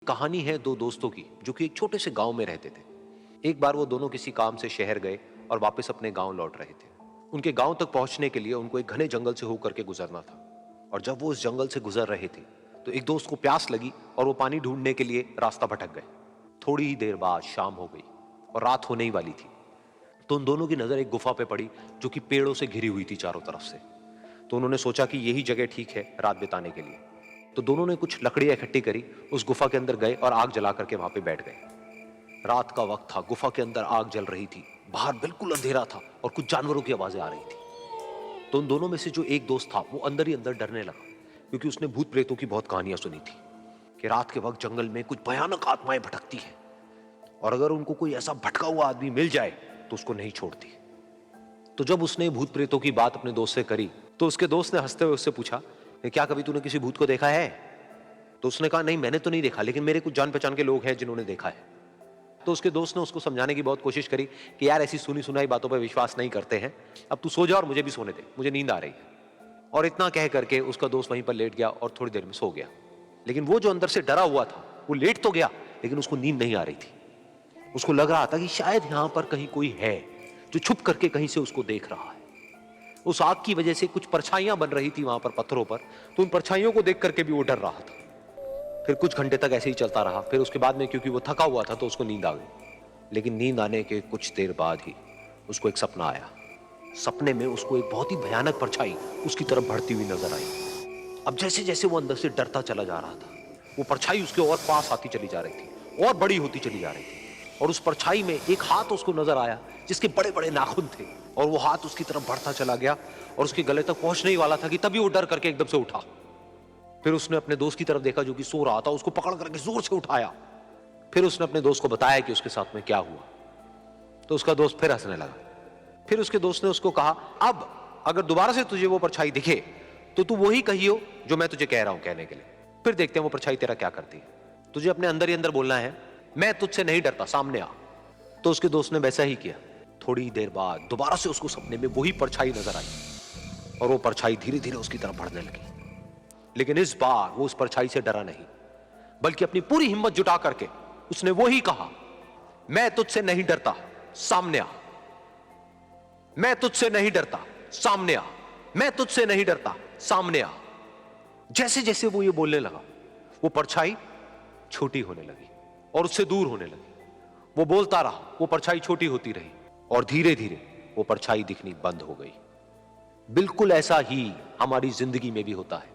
कहानी है दो दोस्तों की जो कि एक छोटे से गांव में रहते थे। एक बार वो दोनों किसी काम से शहर गए और वापस अपने गांव लौट रहे थे। उनके गांव तक पहुंचने के लिए उनको एक घने जंगल से होकर के गुजरना था। और जब वो उस जंगल से गुजर रहे थे तो एक दोस्त को प्यास लगी और वो पानी ढूंढने के लिए रास्ता भटक गए। थोड़ी ही देर बाद शाम हो गई और रात होने ही वाली थी। तो उन दोनों की नजर एक गुफा पे पड़ी जो कि पेड़ों से घिरी हुई थी चारों तरफ से। तो उन्होंने सोचा कि यही जगह ठीक है रात बिताने के लिए। तो दोनों ने कुछ लकड़ियां इकट्ठी करी, उस गुफा के अंदर गए और आग जला करके वहां पे बैठ गए। रात का वक्त था, गुफा के अंदर आग जल रही थी, बाहर बिल्कुल अंधेरा था और कुछ जानवरों की आवाजें आ रही थी। तो उन दोनों में से जो एक दोस्त था वो अंदर ही अंदर डरने लगा, क्योंकि उसने भूत प्रेतों की बहुत कहानियां सुनी थी कि रात के वक्त जंगल में कुछ भयानक आत्माएं भटकती हैं और अगर उनको कोई ऐसा भटका हुआ आदमी मिल जाए तो उसको नहीं छोड़ती। तो जब उसने भूत प्रेतों की बात अपने दोस्त से करी तो उसके दोस्त ने हंसते हुए उससे पूछा, क्या कभी तूने किसी भूत को देखा है? तो उसने कहा, नहीं मैंने तो नहीं देखा, लेकिन मेरे कुछ जान पहचान के लोग हैं जिन्होंने देखा है। तो उसके दोस्त ने उसको समझाने की बहुत कोशिश करी कि यार ऐसी सुनी सुनाई बातों पर विश्वास नहीं करते हैं, अब तू सो जा और मुझे भी सोने दे, मुझे नींद आ रही है। और इतना कह करके उसका दोस्त वहीं पर लेट गया और थोड़ी देर में सो गया। लेकिन वो जो अंदर से डरा हुआ था वो लेट तो गया, लेकिन उसको नींद नहीं आ रही थी। उसको लग रहा था कि शायद यहां पर कहीं कोई है जो छुप करके कहीं से उसको देख रहा है। उस आग की वजह से कुछ परछाइयां बन रही थी वहां पर पत्थरों पर, तो उन परछाइयों को देख करके भी वो डर रहा था। फिर कुछ घंटे तक ऐसे ही चलता रहा। फिर उसके बाद में क्योंकि वो थका हुआ था तो उसको नींद आ गई। लेकिन नींद आने के कुछ देर बाद ही उसको एक सपना आया। सपने में उसको एक बहुत ही भयानक परछाई उसकी तरफ बढ़ती हुई नजर आई। अब जैसे जैसे वो अंदर से डरता चला जा रहा था, वो परछाई उसके और पास आती चली जा रही थी और बड़ी होती चली जा रही थी। और उस परछाई में एक हाथ उसको नजर आया जिसके बड़े बड़े नाखून थे, और वो हाथ उसकी तरफ बढ़ता चला गया और उसके गले तक पहुंचने ही वाला था कि तभी वो डर करके एकदम से उठा। फिर उसने अपने दोस्त की तरफ देखा जो कि सो रहा था, उसको पकड़ करके जोर से उठाया। फिर उसने अपने दोस्त को बताया कि उसके साथ में क्या हुआ। तो उसका दोस्त फिर हंसने लगा। फिर उसके दोस्त ने उसको कहा, अब अगर दोबारा से तुझे वो परछाई दिखे तो तू वही कहियो जो मैं तुझे कह रहा हूं कहने के लिए, फिर देखते हैं वो परछाई तेरा क्या करती है। तुझे अपने अंदर ही अंदर बोलना है, मैं तुझसे नहीं डरता, सामने आ। तो उसके दोस्त ने वैसा ही किया। थोड़ी देर बाद दोबारा से उसको सपने में वही परछाई नजर आई और वो परछाई धीरे धीरे उसकी तरफ बढ़ने लगी। लेकिन इस बार वो उस परछाई से डरा नहीं, बल्कि अपनी पूरी हिम्मत जुटा करके उसने वही कहा, मैं तुझसे नहीं डरता, सामने आ। मैं तुझसे नहीं डरता, सामने आ। मैं तुझसे नहीं डरता, सामने आ। जैसे जैसे वो ये बोलने लगा वो परछाई छोटी होने लगी और उससे दूर होने लगी। वो बोलता रहा, वो परछाई छोटी होती रही और धीरे धीरे वो परछाई दिखनी बंद हो गई। बिल्कुल ऐसा ही हमारी जिंदगी में भी होता है।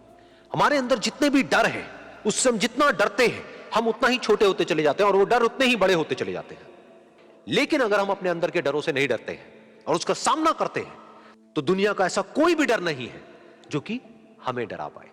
हमारे अंदर जितने भी डर हैं, उससे हम जितना डरते हैं हम उतना ही छोटे होते चले जाते हैं और वो डर उतने ही बड़े होते चले जाते हैं। लेकिन अगर हम अपने अंदर के डरों से नहीं डरते हैं और उसका सामना करते हैं तो दुनिया का ऐसा कोई भी डर नहीं है जो कि हमें डरा पाए।